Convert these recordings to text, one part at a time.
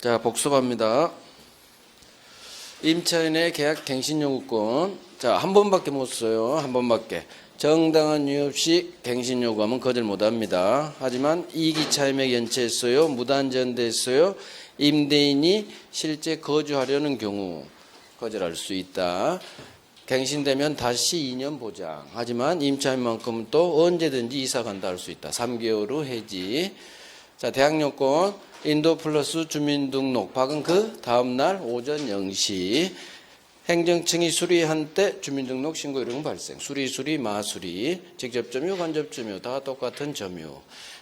자, 복습합니다. 임차인의 계약 갱신 요구권. 자, 한 번밖에 못 써요. 한 번밖에. 정당한 이유 없이 갱신 요구하면 거절 못 합니다. 하지만 이기 차임액 연체했어요. 무단전대했어요. 임대인이 실제 거주하려는 경우 거절할 수 있다. 갱신되면 다시 2년 보장. 하지만 임차인만큼은 또 언제든지 이사 간다 할 수 있다. 3개월 후 해지. 자, 대학 요건. 인도 플러스 주민등록 박은 그 다음날 오전 0시 행정청이 수리한 때 주민등록 신고 이런 발생. 수리 마수리 직접 점유 간접 점유 다 똑같은 점유.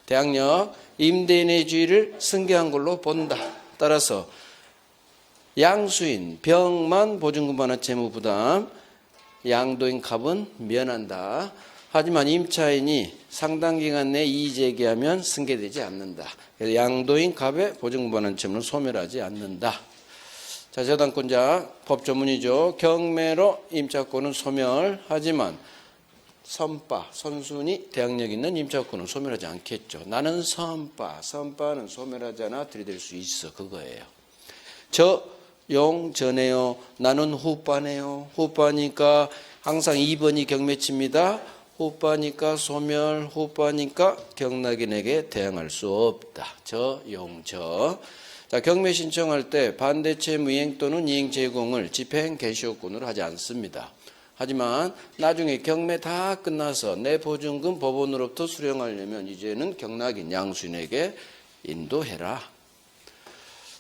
대학력 임대인의 주의를 승계한 걸로 본다. 따라서 양수인 병만 보증금 반환 채무 부담 양도인 갑은 면한다. 하지만 임차인이 상당 기간 내에 이의제기하면 승계되지 않는다. 그래서 양도인 갑의 보증금 반환 채무는 소멸하지 않는다. 자, 저당권자 법 전문이죠. 경매로 임차권은 소멸하지만 선순위 대항력 있는 임차권은 소멸하지 않겠죠. 나는 선바는 소멸하지 않아 들이댈 수 있어. 그거예요. 전해요. 나는 후바네요. 후바니까 항상 2번이 경매치입니다. 후바니까 소멸, 후바니까 경락인에게 대항할 수 없다. 자, 경매 신청할 때 반대채무 이행 또는 이행 제공을 집행 개시효권으로 하지 않습니다. 하지만 나중에 경매 다 끝나서 내 보증금 법원으로부터 수령하려면 이제는 경락인 양수인에게 인도해라.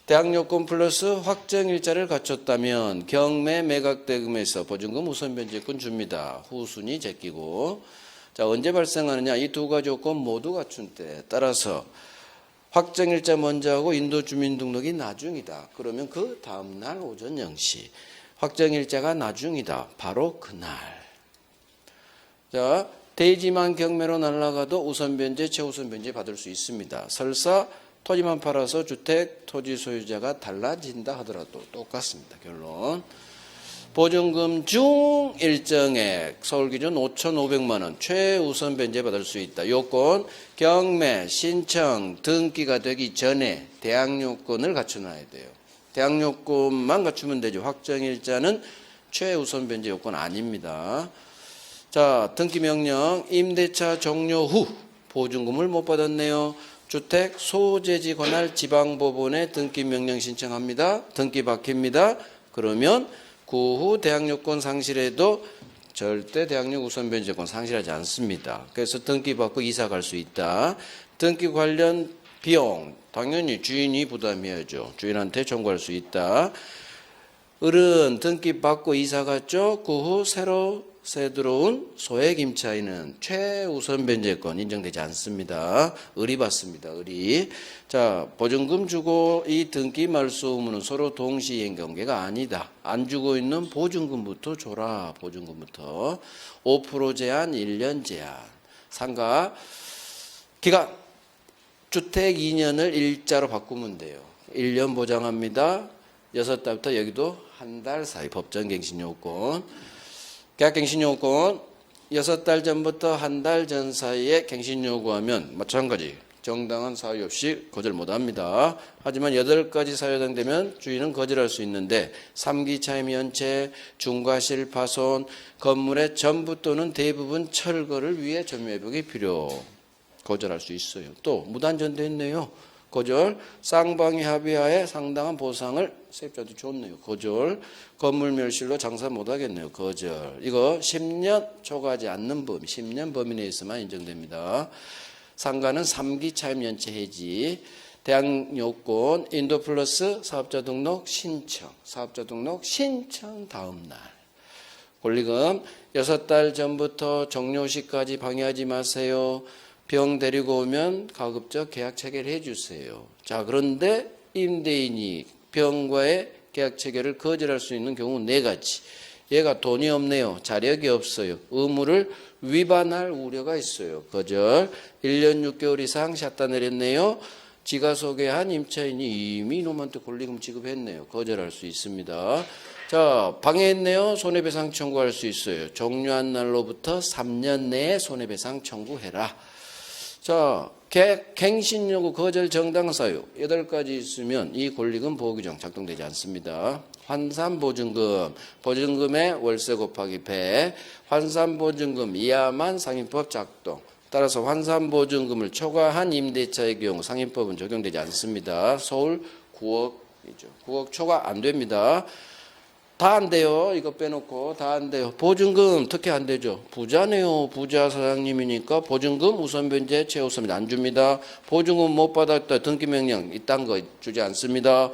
대항요건 플러스 확정일자를 갖췄다면 경매 매각대금에서 보증금 우선 변제권 줍니다. 후순위 제끼고. 자, 언제 발생하느냐? 이 두 가지 요건 모두 갖춘 때 따라서 확정일자 먼저 하고 인도 주민등록이 나중이다. 그러면 그 다음날 오전 0시. 확정일자가 나중이다. 바로 그날. 자, 대지만 경매로 날아가도 우선 변제, 최우선 변제 받을 수 있습니다. 설사 토지만 팔아서 주택, 토지 소유자가 달라진다 하더라도 똑같습니다. 결론. 보증금 중 일정액 서울 기준 5,500만 원 최우선 변제 받을 수 있다. 요건 경매, 신청, 등기가 되기 전에 대항 요건을 갖춰놔야 돼요. 대항 요건만 갖추면 되죠. 확정일자는 최우선 변제 요건 아닙니다. 자, 등기 명령 임대차 종료 후 보증금을 못 받았네요. 주택 소재지 관할 지방법원에 등기 명령 신청합니다. 등기 바뀝니다. 그러면 그 후 대항요건 상실해도 절대 대항력 우선 변제권 상실하지 않습니다. 그래서 등기 받고 이사 갈 수 있다. 등기 관련 비용 당연히 주인이 부담해야죠. 주인한테 청구할 수 있다. 을은 등기 받고 이사 갔죠. 그 후 새로 들어온 소액 임차인은 최우선 변제권 인정되지 않습니다. 을이 받습니다. 을이. 자, 보증금 주고 이 등기 말소 의무는 서로 동시이행 관계가 아니다. 안 주고 있는 보증금부터 줘라. 보증금부터. 5% 제한, 1년 제한. 상가 기간 주택 2년을 일자로 바꾸면 돼요. 1년 보장합니다. 6달부터 여기도 한 달 사이 법정갱신 요건. 계약갱신 요건 6달 전부터 한 달 전 사이에 갱신 요구하면 마찬가지 정당한 사유 없이 거절 못합니다. 하지만 8가지 사유에 해당되면 주인은 거절할 수 있는데 3기 차임 연체, 중과실 파손, 건물의 전부 또는 대부분 철거를 위해 점유회복이 필요. 거절할 수 있어요. 또 무단전대했네요. 거절. 쌍방이 합의하에 상당한 보상을 세입자도 줬네요. 거절. 건물 멸실로 장사 못하겠네요. 거절. 이거 10년 초과하지 않는 범위, 10년 범위 내에서만 인정됩니다. 상가는 3기 차임 연체 해지. 대항 요건 인도 플러스 사업자 등록 신청. 사업자 등록 신청 다음 날. 권리금 6달 전부터 종료 시까지 방해하지 마세요. 병 데리고 오면 가급적 계약 체결해 주세요. 자, 그런데 임대인이 병과의 계약 체결을 거절할 수 있는 경우 4가지. 얘가 돈이 없네요. 자력이 없어요. 의무를 위반할 우려가 있어요. 거절. 1년 6개월 이상 샷다 내렸네요. 지가 소개한 임차인이 이미 이놈한테 권리금 지급했네요. 거절할 수 있습니다. 자, 방해했네요. 손해배상 청구할 수 있어요. 종료한 날로부터 3년 내에 손해배상 청구해라. 자, 갱신요구, 거절, 정당 사유 8가지 있으면 이 권리금 보호규정 작동되지 않습니다. 환산보증금, 보증금의 월세 곱하기 100, 환산보증금 이하만 상인법 작동. 따라서 환산보증금을 초과한 임대차의 경우 상인법은 적용되지 않습니다. 서울 9억이죠. 9억 초과 안 됩니다. 다 안 돼요. 이거 빼놓고 다 안 돼요. 보증금 특히 안 되죠. 부자네요. 부자 사장님이니까 보증금 우선 변제 최우선 안 줍니다. 보증금 못 받았다 등기명령 이딴 거 주지 않습니다.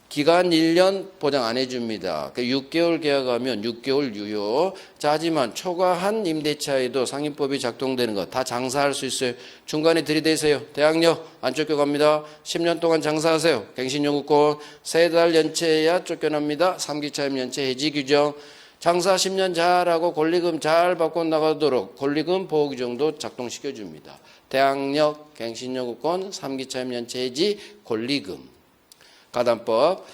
기간 1년 보장 안 해줍니다. 6개월 계약하면 6개월 유효. 자, 하지만 초과한 임대차에도 상인법이 작동되는 거 다 장사할 수 있어요. 중간에 들이대세요. 대학력 안 쫓겨갑니다. 10년 동안 장사하세요. 갱신요구권 3달 연체해야 쫓겨납니다. 3기 차임 연체 해지 규정. 장사 10년 잘하고 권리금 잘 받고 나가도록 권리금 보호규정도 작동시켜줍니다. 대학력, 갱신요구권, 3기 차임 연체 해지, 권리금. 가담법,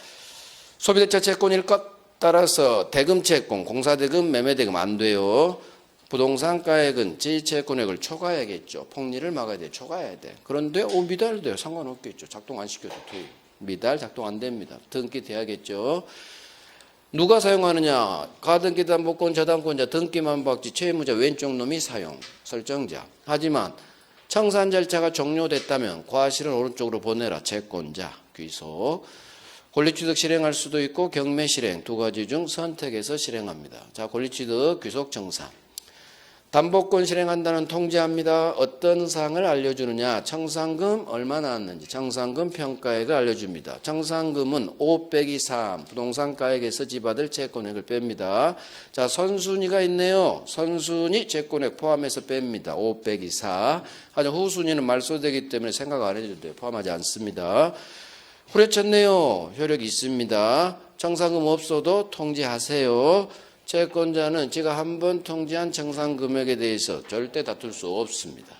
소비대차 채권일 것 따라서 대금 채권, 공사대금, 매매대금 안 돼요. 부동산가액은 제2채권액을 초과해야겠죠. 폭리를 막아야 돼. 초과해야 돼. 그런데 미달돼요. 상관없겠죠. 작동 안 시켜도 돼요. 미달 작동 안 됩니다. 등기 돼야겠죠. 누가 사용하느냐? 가등기담보권, 저당권자, 등기만 받지 채무자 왼쪽 놈이 사용, 설정자. 하지만 청산 절차가 종료됐다면 과실은 오른쪽으로 보내라. 채권자. 귀속. 권리취득 실행할 수도 있고 경매 실행 2가지 중 선택해서 실행합니다. 자, 권리취득 귀속 청산. 담보권 실행한다는 통지합니다. 어떤 사항을 알려주느냐? 청산금 얼마 나왔는지 청산금 평가액을 알려줍니다. 청산금은 5 빼기 3 부동산가액에서 지받을 채권액을 뺍니다. 자, 선순위가 있네요. 선순위 채권액 포함해서 뺍니다. 5 빼기 4. 하지만 후순위는 말소되기 때문에 생각 안 해도 돼요. 포함하지 않습니다. 후려쳤네요. 효력이 있습니다. 청산금 없어도 통지하세요. 채권자는 제가 한번 통지한 청산금액에 대해서 절대 다툴 수 없습니다.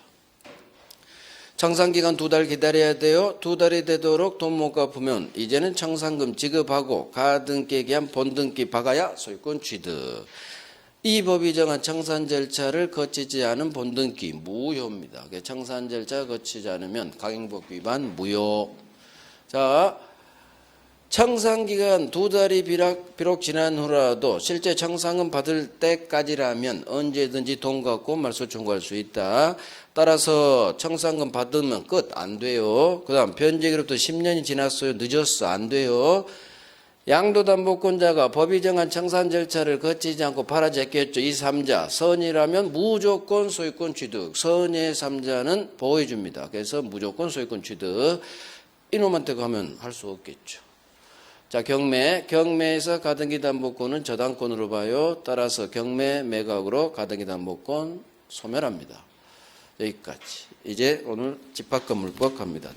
청산기간 2달 기다려야 돼요. 2달이 되도록 돈 못 갚으면 이제는 청산금 지급하고 가등기에 기한 본등기 박아야 소유권 취득. 이 법이 정한 청산 절차를 거치지 않은 본등기 무효입니다. 청산 절차 거치지 않으면 강행법 위반 무효. 자, 청산기간 2달이 비록 지난 후라도 실제 청산금 받을 때까지라면 언제든지 돈 갖고 말소 청구할 수 있다. 따라서 청산금 받으면 끝 안 돼요. 그 다음 변제기로부터 10년이 지났어요. 늦었어. 안 돼요. 양도담보권자가 법이 정한 청산 절차를 거치지 않고 팔아 제꼈죠. 이 3자 선이라면 무조건 소유권 취득. 선의 3자는 보호해 줍니다. 그래서 무조건 소유권 취득. 이놈한테 가면 할 수 없겠죠. 자, 경매에서 가등기 담보권은 저당권으로 봐요. 따라서 경매 매각으로 가등기 담보권 소멸합니다. 여기까지. 이제 오늘 집합건물법 갑니다.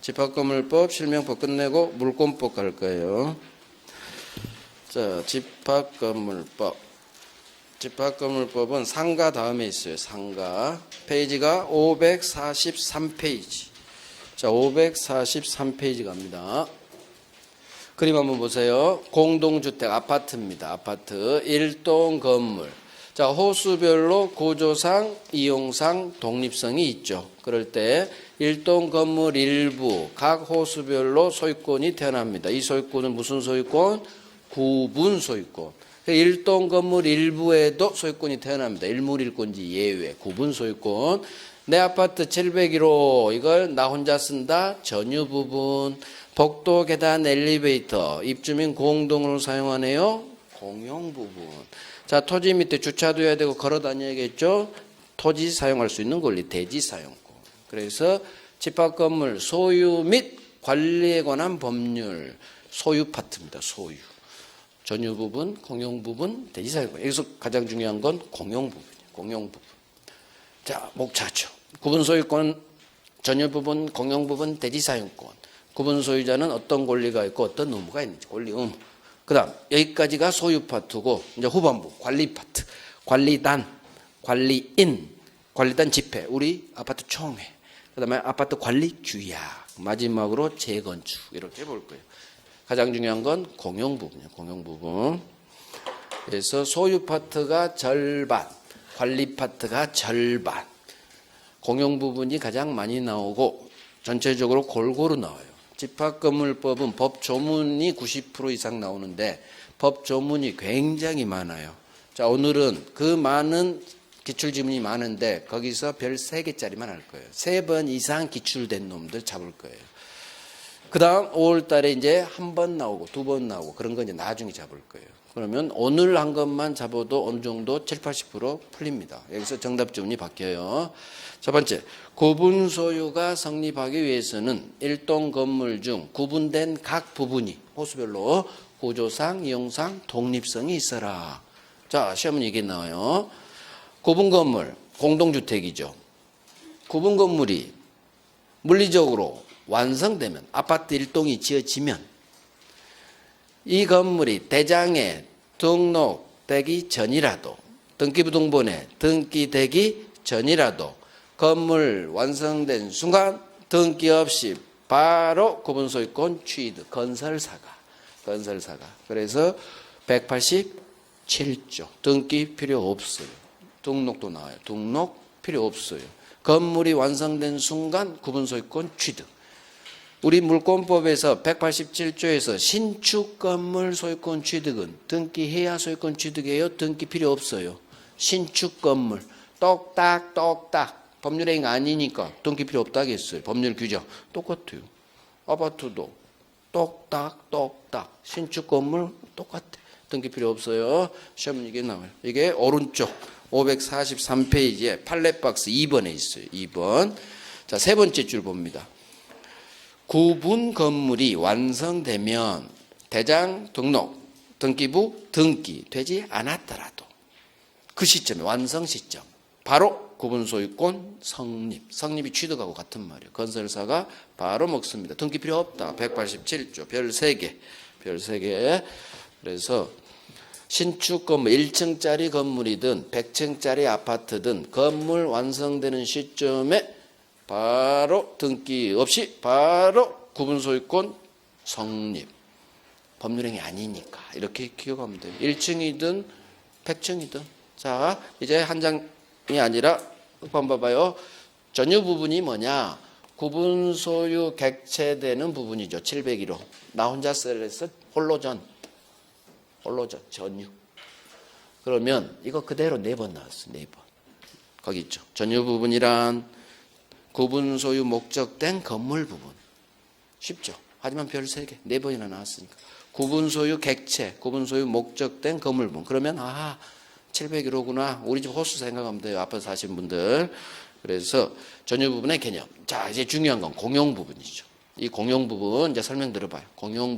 집합건물법 실명법 끝내고 물권법 갈 거예요. 자, 집합건물법은 상가 다음에 있어요. 상가. 페이지가 543페이지. 자, 543페이지 갑니다. 그림 한번 보세요. 공동주택 아파트입니다. 아파트 1동 건물. 자, 호수별로 구조상, 이용상, 독립성이 있죠. 그럴 때 1동 건물 일부 각 호수별로 소유권이 태어납니다. 이 소유권은 무슨 소유권? 구분 소유권. 1동 건물 일부에도 소유권이 태어납니다. 일물일권지 예외. 구분 소유권. 내 아파트 701호 이걸 나 혼자 쓴다. 전유 부분. 복도, 계단, 엘리베이터. 입주민 공동으로 사용하네요. 공용 부분. 자, 토지 밑에 주차도 해야 되고 걸어 다녀야겠죠. 토지 사용할 수 있는 권리, 대지 사용권. 그래서 집합건물 소유 및 관리에 관한 법률. 소유 파트입니다. 소유. 전유 부분, 공용 부분, 대지 사용권. 여기서 가장 중요한 건 공용 부분이에요. 공용 부분. 자, 목차죠. 구분 소유권, 전유 부분, 공용 부분, 대지 사용권. 구분 소유자는 어떤 권리가 있고 어떤 의무가 있는지 권리 의무. 그다음 여기까지가 소유 파트고 이제 후반부 관리 파트. 관리단, 관리인, 관리단 집회, 우리 아파트 총회. 그다음에 아파트 관리 규약. 마지막으로 재건축 이렇게 볼 거예요. 가장 중요한 건 공용 부분이에요. 공용 부분. 그래서 소유 파트가 절반, 관리 파트가 절반. 공용 부분이 가장 많이 나오고 전체적으로 골고루 나와요. 집합건물법은 법 조문이 90% 이상 나오는데 법 조문이 굉장히 많아요. 자, 오늘은 그 많은 기출지문이 많은데 거기서 별 3개짜리만 할 거예요. 3번 이상 기출된 놈들 잡을 거예요. 그 다음 5월 달에 이제 한 번 나오고 2번 나오고 그런 건 이제 나중에 잡을 거예요. 그러면 오늘 한 것만 잡아도 어느 정도 70, 80% 풀립니다. 여기서 정답 지문이 바뀌어요. 첫 번째, 구분 소유가 성립하기 위해서는 일동 건물 중 구분된 각 부분이 호수별로 구조상, 이용상, 독립성이 있어라. 자, 시험은 이게 나와요. 구분 건물, 공동주택이죠. 구분 건물이 물리적으로 완성되면, 아파트 일동이 지어지면 이 건물이 대장에 등록되기 전이라도, 등기부등본에 등기되기 전이라도 건물 완성된 순간 등기 없이 바로 구분소유권 취득, 건설사가. 그래서 187조, 등기 필요 없어요. 등록도 나와요. 등록 필요 없어요. 건물이 완성된 순간 구분소유권 취득. 우리 물권법에서 187조에서 신축 건물 소유권 취득은 등기해야 소유권 취득이에요? 등기 필요 없어요. 신축 건물 똑딱 법률행위 아니니까 등기 필요 없다겠어요. 법률 규정 똑같아요. 아파트도 똑딱 신축 건물 똑같아. 등기 필요 없어요. 시험은 이게 나와요. 이게 오른쪽 543페이지에 판례박스 2번에 있어요. 2번. 자, 세 번째 줄 봅니다. 구분 건물이 완성되면 대장 등록, 등기부 등기되지 않았더라도 그 시점에 완성 시점 바로 구분 소유권 성립이 취득하고 같은 말이에요. 건설사가 바로 먹습니다. 등기 필요 없다. 187조 별 3개. 그래서 신축 건물 1층짜리 건물이든 100층짜리 아파트든 건물 완성되는 시점에 바로 등기 없이 바로 구분소유권 성립. 법률행위 아니니까 이렇게 기억하면 돼요. 1층이든 100층이든. 자, 이제 한 장이 아니라 한번 봐봐요. 전유 부분이 뭐냐? 구분소유 객체되는 부분이죠. 701호. 나 혼자 셀에서 홀로전 전유. 그러면 이거 그대로 4번 나왔어. 4번. 거기 있죠. 전유 부분이란 구분 소유 목적된 건물 부분. 쉽죠. 하지만 별 3개, 4번이나 나왔으니까. 구분 소유 객체, 구분 소유 목적된 건물 부분. 그러면 701호구나. 우리 집 호수 생각하면 돼요. 아파트 사신 분들. 그래서 전유 부분의 개념. 자, 이제 중요한 건 공용 부분이죠. 이 공용 부분 이제 설명 들어봐요. 공용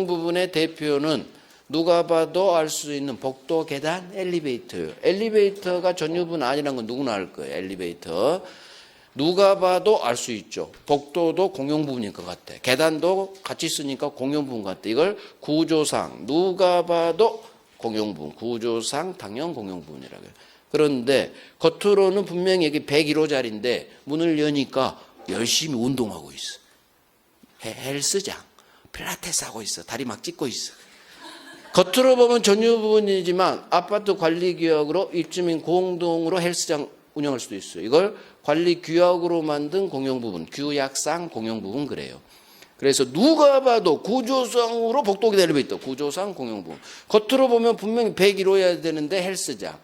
부분의 대표는 누가 봐도 알 수 있는 복도, 계단, 엘리베이터예요. 엘리베이터가 전유 부분 아니라는 건 누구나 알 거예요. 엘리베이터. 누가 봐도 알 수 있죠. 복도도 공용 부분일 것 같아. 계단도 같이 쓰니까 공용 부분 같아. 이걸 구조상 누가 봐도 공용 부분, 구조상 당연 공용 부분이라고 해요. 그런데 겉으로는 분명히 여기 101호짜리인데 문을 여니까 열심히 운동하고 있어. 헬스장, 필라테스 하고 있어. 다리 막 찢고 있어. 겉으로 보면 전유 부분이지만 아파트 관리규약으로 입주민 공동으로 헬스장 운영할 수도 있어요. 이걸 관리규약으로 만든 공용부분, 규약상 공용부분 그래요. 그래서 누가 봐도 구조상으로 복도계단 엘리베이터, 구조상 공용부분. 겉으로 보면 분명히 101호여야 되는데 헬스장.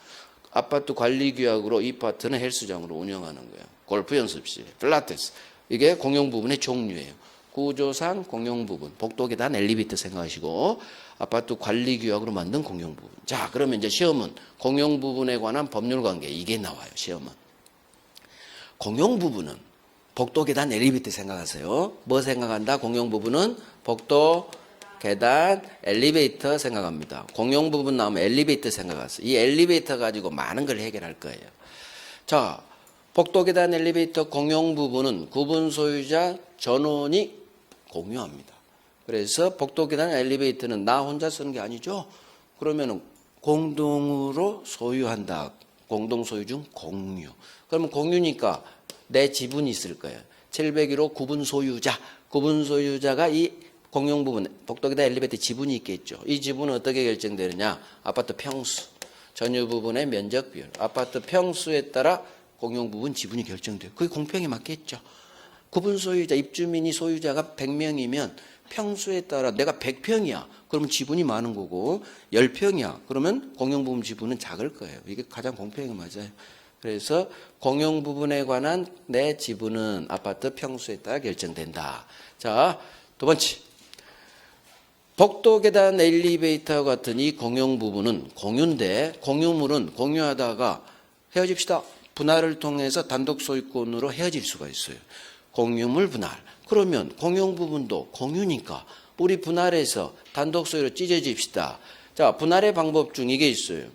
아파트 관리규약으로 이 파트는 헬스장으로 운영하는 거예요. 골프 연습실, 필라테스. 이게 공용부분의 종류예요. 구조상 공용부분, 복도계단 엘리베이터 생각하시고 아파트 관리규약으로 만든 공용부분. 자, 그러면 이제 시험은 공용부분에 관한 법률관계 이게 나와요. 시험은. 공용부분은 복도, 계단, 엘리베이터 생각하세요. 뭐 생각한다? 공용부분은 복도, 계단, 엘리베이터 생각합니다. 공용부분 나오면 엘리베이터 생각하세요. 이 엘리베이터 가지고 많은 걸 해결할 거예요. 자, 복도, 계단, 엘리베이터 공용부분은 구분 소유자 전원이 공유합니다. 그래서 복도, 계단, 엘리베이터는 나 혼자 쓰는 게 아니죠. 그러면 공동으로 소유한다. 공동 소유 중 공유. 그러면 공유니까 내 지분이 있을 거예요. 701호 구분 소유자. 구분 소유자가 이 공용 부분, 복도, 계단, 엘리베이터 지분이 있겠죠. 이 지분은 어떻게 결정되느냐? 아파트 평수, 전유 부분의 면적 비율. 아파트 평수에 따라 공용 부분 지분이 결정돼요. 그게 공평에 맞겠죠. 구분 소유자, 입주민이 소유자가 100명이면 평수에 따라 내가 100평이야. 그러면 지분이 많은 거고 10평이야. 그러면 공용 부분 지분은 작을 거예요. 이게 가장 공평에 맞아요. 그래서 공용 부분에 관한 내 지분은 아파트 평수에 따라 결정된다. 자, 두 번째. 복도, 계단, 엘리베이터 같은 이 공용 부분은 공유인데 공유물은 공유하다가 헤어집시다. 분할을 통해서 단독 소유권으로 헤어질 수가 있어요. 공유물 분할. 그러면 공용 부분도 공유니까 우리 분할해서 단독 소유로 찢어집시다. 자, 분할의 방법 중 이게 있어요.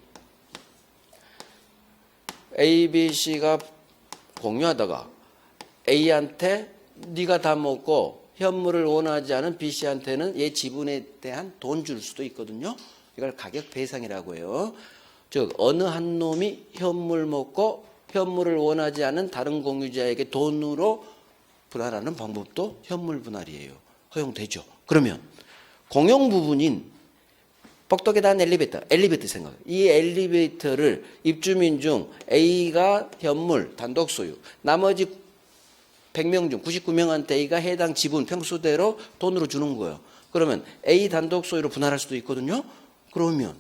A, B, C가 공유하다가 A한테 네가 다 먹고 현물을 원하지 않은 B, C한테는 얘 지분에 대한 돈 줄 수도 있거든요. 이걸 가격 배상이라고 해요. 즉 어느 한 놈이 현물 먹고 현물을 원하지 않은 다른 공유자에게 돈으로 분할하는 방법도 현물 분할이에요. 허용되죠. 그러면 공용 부분인 복도, 계단, 엘리베이터 생각. 이 엘리베이터를 입주민 중 A가 현물 단독 소유, 나머지 100명 중 99명한테 A가 해당 지분 평수대로 돈으로 주는 거예요. 그러면 A 단독 소유로 분할할 수도 있거든요. 그러면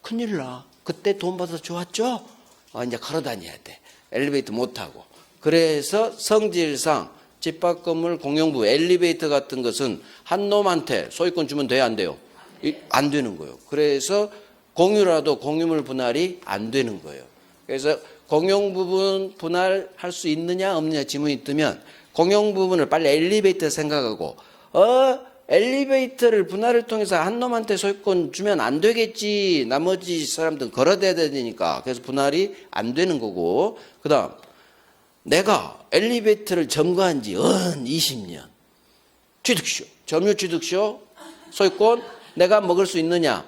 큰일 나. 그때 돈 받아서 좋았죠? 이제 걸어 다녀야 돼. 엘리베이터 못 타고. 그래서 성질상 집합 건물 공용부 엘리베이터 같은 것은 한 놈한테 소유권 주면 돼요, 안 돼요? 안 되는 거예요. 그래서 공유라도 공유물 분할이 안 되는 거예요. 그래서 공용 부분 분할할 수 있느냐 없느냐 질문이 뜨면 공용 부분을 빨리 엘리베이터 생각하고 엘리베이터를 분할을 통해서 한 놈한테 소유권 주면 안 되겠지. 나머지 사람들은 걸어대야 되니까. 그래서 분할이 안 되는 거고. 그 다음 내가 엘리베이터를 점거한 지 20년. 취득쇼. 점유 취득쇼. 소유권 내가 먹을 수 있느냐.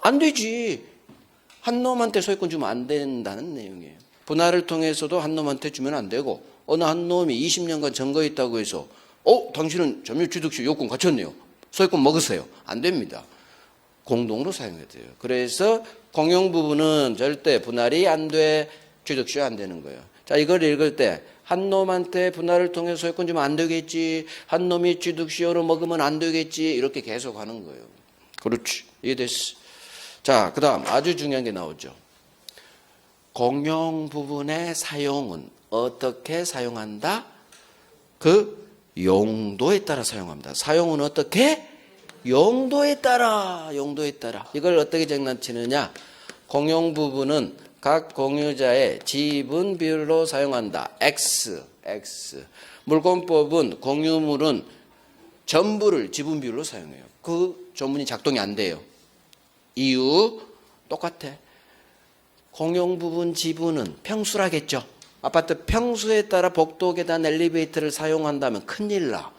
안 되지. 한 놈한테 소유권 주면 안 된다는 내용이에요. 분할을 통해서도 한 놈한테 주면 안 되고 어느 한 놈이 20년간 점거했다고 해서 당신은 점유취득시 요건 갖췄네요. 소유권 먹으세요. 안 됩니다. 공동으로 사용해야 돼요. 그래서 공용 부분은 절대 분할이 안 돼. 취득시 안 되는 거예요. 자, 이걸 읽을 때 한 놈한테 분할을 통해서 소유권 주면 안 되겠지. 한 놈이 취득시효로 먹으면 안 되겠지. 이렇게 계속 하는 거예요. 그렇지. 이해됐어. 자, 그 다음 아주 중요한 게 나오죠. 공용 부분의 사용은 어떻게 사용한다? 그 용도에 따라 사용합니다. 사용은 어떻게? 용도에 따라. 이걸 어떻게 장난치느냐? 공용 부분은 각 공유자의 지분 비율로 사용한다. X. 물권법은 공유물은 전부를 지분 비율로 사용해요. 그 조문이 작동이 안 돼요. 이유 똑같아. 공용 부분 지분은 평수라겠죠. 아파트 평수에 따라 복도, 계단, 엘리베이터를 사용한다면 큰일 나.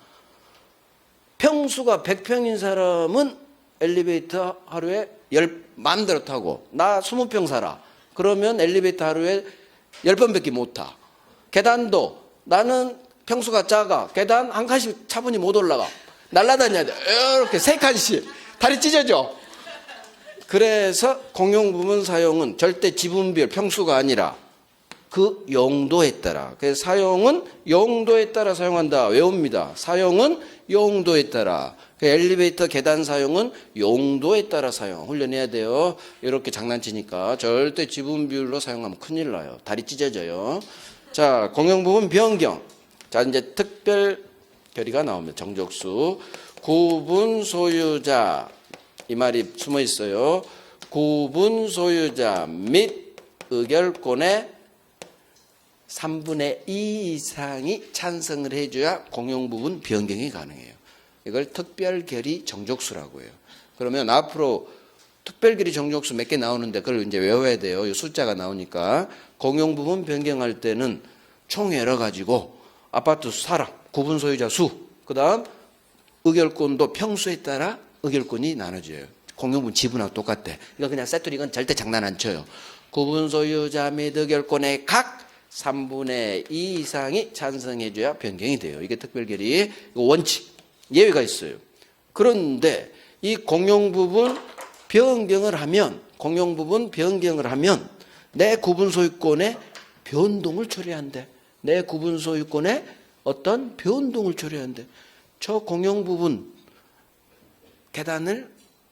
평수가 100평인 사람은 엘리베이터 하루에 마음대로 타고 나 20평 살아. 그러면 엘리베이터 하루에 10번밖에 못 타. 계단도 나는 평수가 작아. 계단 한 칸씩 차분히 못 올라가. 날아다녀야 돼. 이렇게 3칸씩. 다리 찢어져. 그래서 공용 부분 사용은 절대 지분 비율 평수가 아니라 그 용도에 따라. 그래서 사용은 용도에 따라 사용한다. 외웁니다. 사용은 용도에 따라. 엘리베이터 계단 사용은 용도에 따라 사용. 훈련해야 돼요. 이렇게 장난치니까 절대 지분 비율로 사용하면 큰일 나요. 다리 찢어져요. 자, 공용 부분 변경. 자, 이제 특별 결의가 나옵니다. 정족수. 구분 소유자. 이 말이 숨어 있어요. 구분 소유자 및 의결권의 3분의 2 이상이 찬성을 해줘야 공용 부분 변경이 가능해요. 이걸 특별결의 정족수라고 해요. 그러면 앞으로 특별결의 정족수 몇 개 나오는데 그걸 이제 외워야 돼요. 이 숫자가 나오니까. 공용 부분 변경할 때는 총회를 가지고 아파트 사람, 구분 소유자 수, 그 다음 의결권도 평수에 따라 의결권이 나눠져요. 공용 부분 지분하고 똑같대. 이거 그냥 세트리 이건 절대 장난 안 쳐요. 구분 소유자 및 의결권의 각 3분의 2 이상이 찬성해줘야 변경이 돼요. 이게 특별결의 원칙. 예외가 있어요. 그런데 이 공용 부분 변경을 하면 내 구분 소유권에 변동을 처리한대. 내 구분 소유권에 어떤 변동을 처리한대. 저 공용 부분 계단을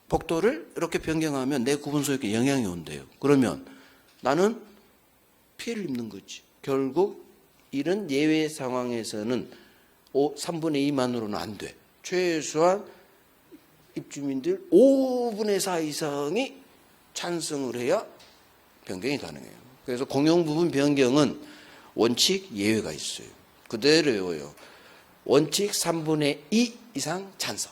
복도를 이렇게 변경하면 내 구분 소유권에 영향이 온대요. 그러면 나는 피해를 입는 거지. 결국 이런 예외 상황에서는 3분의 2 만으로는 안 돼. 최소한 입주민들 5분의 4 이상이 찬성을 해야 변경이 가능해요. 그래서 공용 부분 변경은 원칙 예외가 있어요. 그대로 외워요. 원칙 3분의 2 이상 찬성.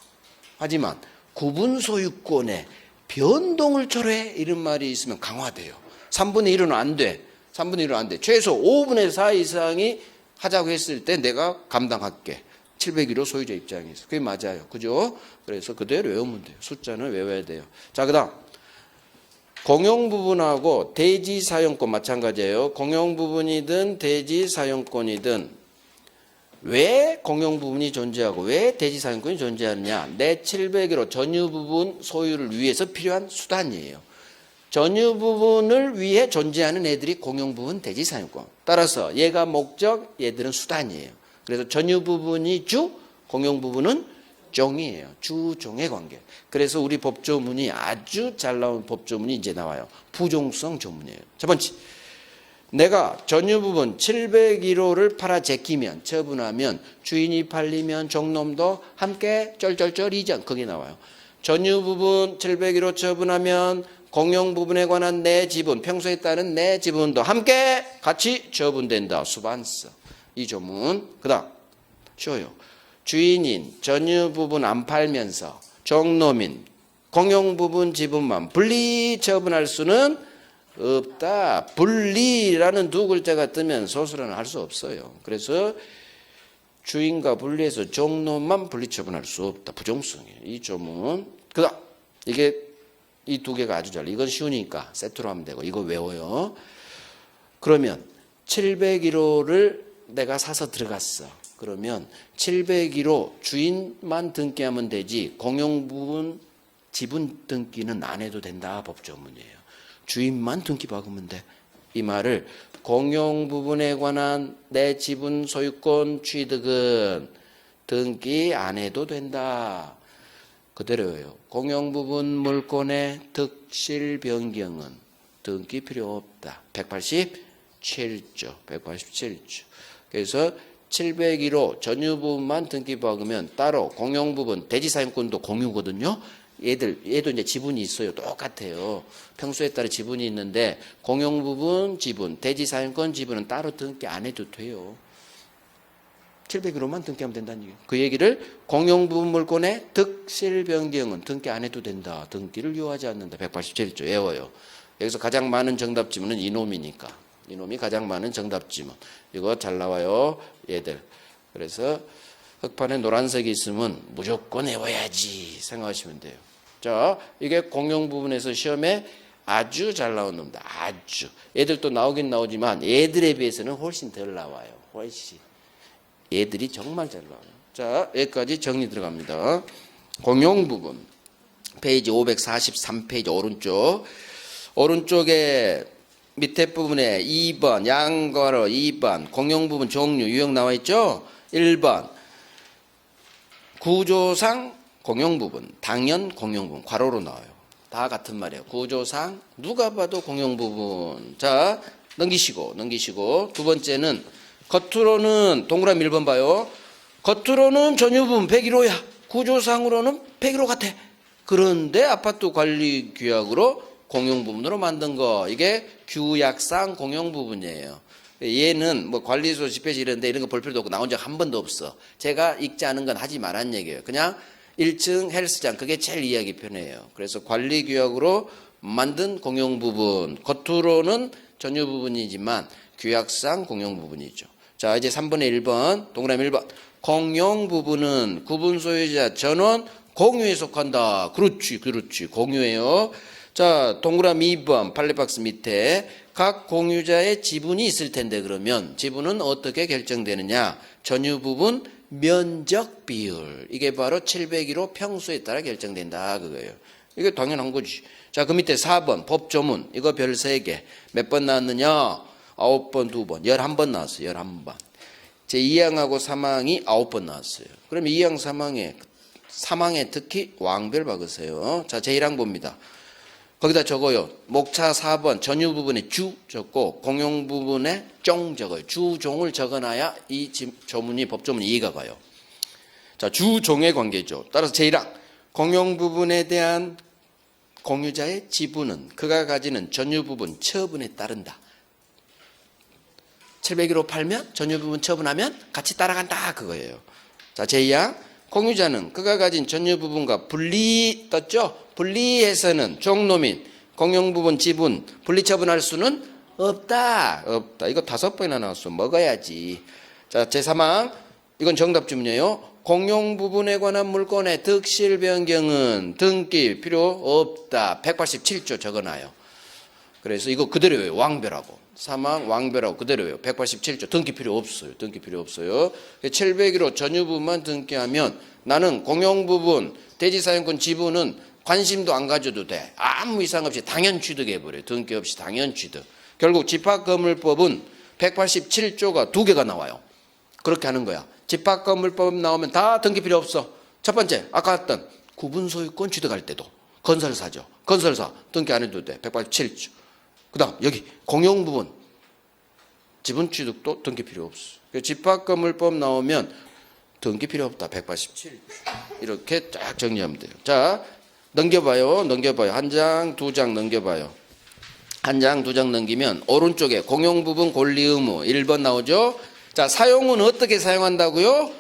하지만 구분 소유권에 변동을 초래해 이런 말이 있으면 강화돼요. 3분의 1은 안 돼. 3분의 1은 안 돼. 최소 5분의 4 이상이 하자고 했을 때 내가 감당할게. 701호 소유자 입장에서. 그게 맞아요. 그죠? 그래서 그대로 외우면 돼요. 숫자는 외워야 돼요. 자, 그 다음. 공용 부분하고 대지 사용권 마찬가지예요. 공용 부분이든 대지 사용권이든 왜 공용 부분이 존재하고 왜 대지 사용권이 존재하느냐. 내 701호 전유 부분 소유를 위해서 필요한 수단이에요. 전유 부분을 위해 존재하는 애들이 공용 부분 대지 사용권. 따라서 얘가 목적, 얘들은 수단이에요. 그래서 전유 부분이 주, 공용 부분은 종이에요. 주종의 관계. 그래서 우리 법조문이 아주 잘 나온 법조문이 이제 나와요. 부종성 조문이에요. 첫 번째, 내가 전유 부분 701호를 팔아 제끼면, 처분하면, 주인이 팔리면 종놈도 함께 쩔쩔쩔 이전. 그게 나와요. 전유 부분 701호 처분하면 공용 부분에 관한 내 지분, 평소에 따른 내 지분도 함께 같이 처분된다. 수반서. 이 조문. 그 다음 쉬워요. 주인인 전유 부분 안 팔면서 종놈인 공용 부분 지분만 분리 처분할 수는 없다. 분리라는 두 글자가 뜨면 소수라는 할 수 없어요. 그래서 주인과 분리해서 종놈만 분리 처분할 수 없다. 부종성이에요. 이 조문. 그 다음 이게 이 두 개가 아주 잘. 이건 쉬우니까 세트로 하면 되고 이거 외워요. 그러면 701호를 내가 사서 들어갔어. 그러면 701호 주인만 등기하면 되지 공용 부분 지분 등기는 안 해도 된다. 법조문이에요. 주인만 등기 박으면 돼. 이 말을 공용 부분에 관한 내 지분 소유권 취득은 등기 안 해도 된다. 그대로예요. 공용 부분 물권의 득실 변경은 등기 필요 없다. 187조. 그래서 701호 전유 부분만 등기 박으면 따로 공용 부분 대지 사용권도 공유거든요. 얘도 이제 지분이 있어요. 똑같아요. 평소에 따라 지분이 있는데 공용 부분 지분, 대지 사용권 지분은 따로 등기 안 해도 돼요. 701호만 등기하면 된다는 얘기예요. 그 얘기를 공용 부분 물권의 득실 변경은 등기 안 해도 된다. 등기를 요하지 않는다. 187조 외워요. 여기서 가장 많은 정답 지문은 이놈이니까. 이놈이 가장 많은 정답 지문. 이거 잘 나와요. 얘들. 그래서 흑판에 노란색이 있으면 무조건 외워야지 생각하시면 돼요. 자, 이게 공용 부분에서 시험에 아주 잘 나온 놈다. 아주. 얘들도 나오긴 나오지만 얘들에 비해서는 훨씬 덜 나와요. 훨씬. 얘들이 정말 잘 나와요. 자, 여기까지 정리 들어갑니다. 공용 부분. 페이지 543페이지 오른쪽. 오른쪽에 밑에 부분에 2번 양괄호 2번 공용 부분 종류 유형 나와 있죠. 1번 구조상 공용 부분, 당연 공용 부분 괄호로 나와요. 다 같은 말이에요. 구조상 누가 봐도 공용 부분. 자, 넘기시고 두 번째는 겉으로는 동그라미 1번 봐요. 겉으로는 전유 부분 101호야. 구조상으로는 101호 같아. 그런데 아파트 관리 규약으로 공용 부분으로 만든 거, 이게 규약상 공용 부분이에요. 얘는 뭐 관리소 집회지 이런데 이런 거 볼 필요도 없고 나온 적 한 번도 없어. 제가 읽지 않은 건 하지 말란 얘기예요. 그냥 1층 헬스장, 그게 제일 이해하기 편해요. 그래서 관리 규약으로 만든 공용 부분, 겉으로는 전유 부분이지만 규약상 공용 부분이죠. 자, 이제 3번의 1번 동그라미 1번 공용 부분은 구분 소유자 전원 공유에 속한다. 그렇지 공유예요. 자, 동그라미 2번 팔레박스 밑에 각 공유자의 지분이 있을 텐데 그러면 지분은 어떻게 결정되느냐? 전유 부분 면적 비율. 이게 바로 701호 평수에 따라 결정된다 그거예요. 이게 당연한 거지. 자, 그 밑에 4번 법조문. 이거 별 3개. 몇 번 나왔느냐? 9번 2번 11번 나왔어요. 11번. 제2항하고 3항이 9번 나왔어요. 그러면 2항 3항에 특히 왕별 박으세요. 자, 제1항 봅니다. 거기다 적어요. 목차 4번 전유 부분에 주 적고 공용 부분에 종 적어요. 주종을 적어놔야 이 조문이 법조문이 이해가 가요. 자, 주종의 관계죠. 따라서 제1항 공용 부분에 대한 공유자의 지분은 그가 가지는 전유 부분 처분에 따른다. 701호 팔면 전유 부분 처분하면 같이 따라간다 그거예요. 자, 제2항 공유자는 그가 가진 전유 부분과 떴죠? 분리해서는 종노민 공용 부분 지분 분리 처분할 수는 없다. 이거 5번이나 나왔어. 먹어야지. 자, 제3항 이건 정답 주문이에요. 공용 부분에 관한 물건의 득실 변경은 등기 필요 없다. 187조 적어놔요. 그래서 이거 그대로 외워요. 왕별하고. 3항 왕별하고 그대로 외워요. 187조 등기 필요 없어요. 등기 필요 없어요. 701호 전유 부분만 등기하면 나는 공용 부분 대지사용권 지분은 관심도 안 가져도 돼. 아무 이상 없이 당연 취득해버려요. 등기 없이 당연 취득. 결국 집합건물법은 187조가 2개가 나와요. 그렇게 하는 거야. 집합건물법 나오면 다 등기 필요 없어. 첫 번째 아까 했던 구분소유권 취득할 때도 건설사죠. 건설사 등기 안 해도 돼. 187조. 그 다음 여기 공용부분 지분 취득도 등기 필요 없어. 집합건물법 나오면 등기 필요 없다. 187조. 이렇게 쫙 정리하면 돼요. 자, 넘겨봐요. 한 장, 2장 넘겨봐요. 한 장, 2장 넘기면 오른쪽에 공용부분 권리 의무 1번 나오죠. 자, 사용은 어떻게 사용한다고요?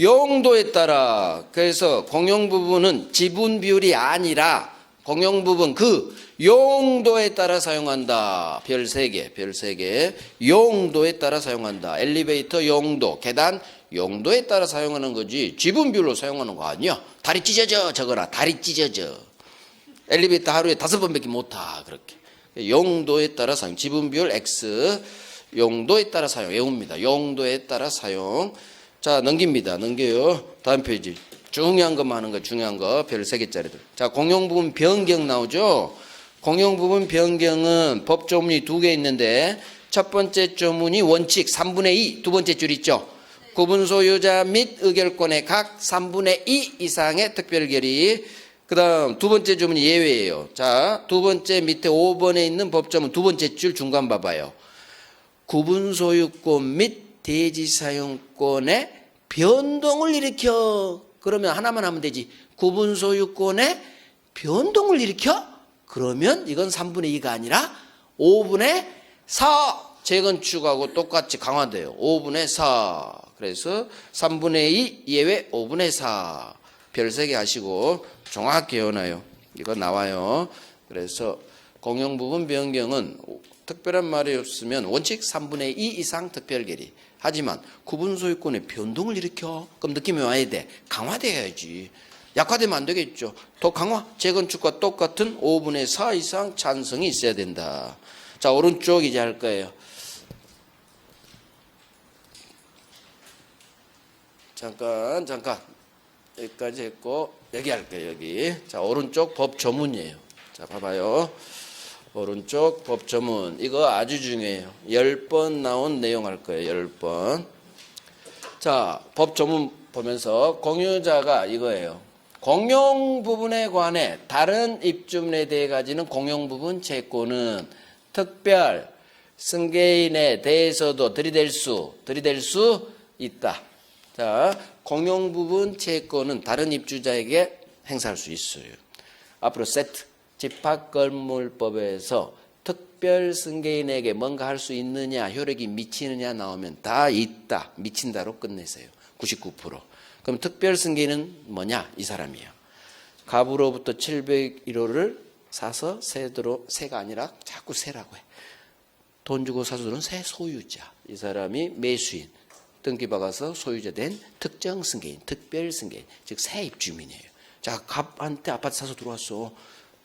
용도에 따라. 그래서 공용부분은 지분 비율이 아니라 공용부분 그 용도에 따라 사용한다. 별 3개. 용도에 따라 사용한다. 엘리베이터 용도, 계단 용도에 따라 사용하는 거지 지분 비율로 사용하는 거 아니야. 다리 찢어져 적어라. 다리 찢어져. 엘리베이터 하루에 5번밖에 못 타. 그렇게. 용도에 따라 사용. 지분 비율 X. 용도에 따라 사용. 외웁니다. 용도에 따라 사용. 자, 넘겨요. 다음 페이지. 중요한 것만 하는 거, 중요한 거. 별 3개짜리들. 자, 공용부분 변경 나오죠? 공용부분 변경은 법조문이 2개 있는데 첫 번째 조문이 원칙 3분의 2, 두 번째 줄 있죠? 구분 소유자 및 의결권의 각 3분의 2 이상의 특별 결의. 그 다음 두 번째 조문이 예외예요. 자, 두 번째 밑에 5번에 있는 법조문 두 번째 줄 중간 봐봐요. 구분 소유권 및 대지 사용권의 변동을 일으켜. 그러면 하나만 하면 되지. 구분 소유권의 변동을 일으켜? 그러면 이건 3분의 2가 아니라 5분의 4. 재건축하고 똑같이 강화돼요. 5분의 4. 그래서 3분의 2 예외 5분의 4. 별 3개 하시고 정확히 외워놔요. 이거 나와요. 그래서 공용부분 변경은 특별한 말이 없으면 원칙 3분의 2 이상 특별결의. 하지만 구분소유권의 변동을 일으켜. 그럼 느낌이 와야 돼. 강화돼야지. 약화되면 안 되겠죠. 더 강화. 재건축과 똑같은 5분의 4 이상 찬성이 있어야 된다. 자, 오른쪽 이제 할 거예요. 잠깐. 여기까지 했고, 여기 할게요, 여기. 자, 오른쪽 법조문이에요. 자, 봐봐요. 오른쪽 법조문. 이거 아주 중요해요. 10번 나온 내용 할 거예요, 10번. 자, 법조문 보면서 공유자가 이거예요. 공용 부분에 관해 다른 입주민에 대해 가지는 공용 부분 채권은 특별 승계인에 대해서도 들이댈 수 있다. 자, 공용 부분 채권은 다른 입주자에게 행사할 수 있어요. 앞으로 세트 집합건물법에서 특별 승계인에게 뭔가 할 수 있느냐, 효력이 미치느냐 나오면 다 있다, 미친다로 끝내세요. 99%. 그럼 특별 승계인은 뭐냐? 이 사람이에요. 갑으로부터 701호를 사서 세가 아니라 자꾸 세라고 해. 돈 주고 사서 들은 세 소유자. 이 사람이 매수인. 등기 박아서 소유자 된 특정 승계인, 특별 승계인, 즉 새 입주민이에요. 자, 갑한테 아파트 사서 들어왔어.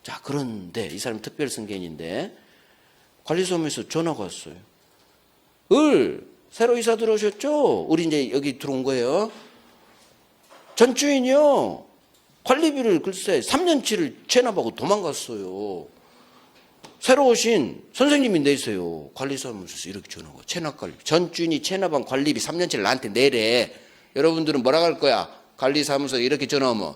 자, 그런데 이 사람이 특별 승계인인데 관리소에서 전화가 왔어요. 새로 이사 들어오셨죠? 우리 이제 여기 들어온 거예요. 전 주인이요. 관리비를 글쎄 3년치를 체납하고 도망갔어요. 새로 오신 선생님이 내세요. 관리사무소에서 이렇게 전화가. 체납관리. 전 주인이 체납한 관리비 3년치를 나한테 내래. 여러분들은 뭐라고 할 거야? 관리사무소에 이렇게 전화오면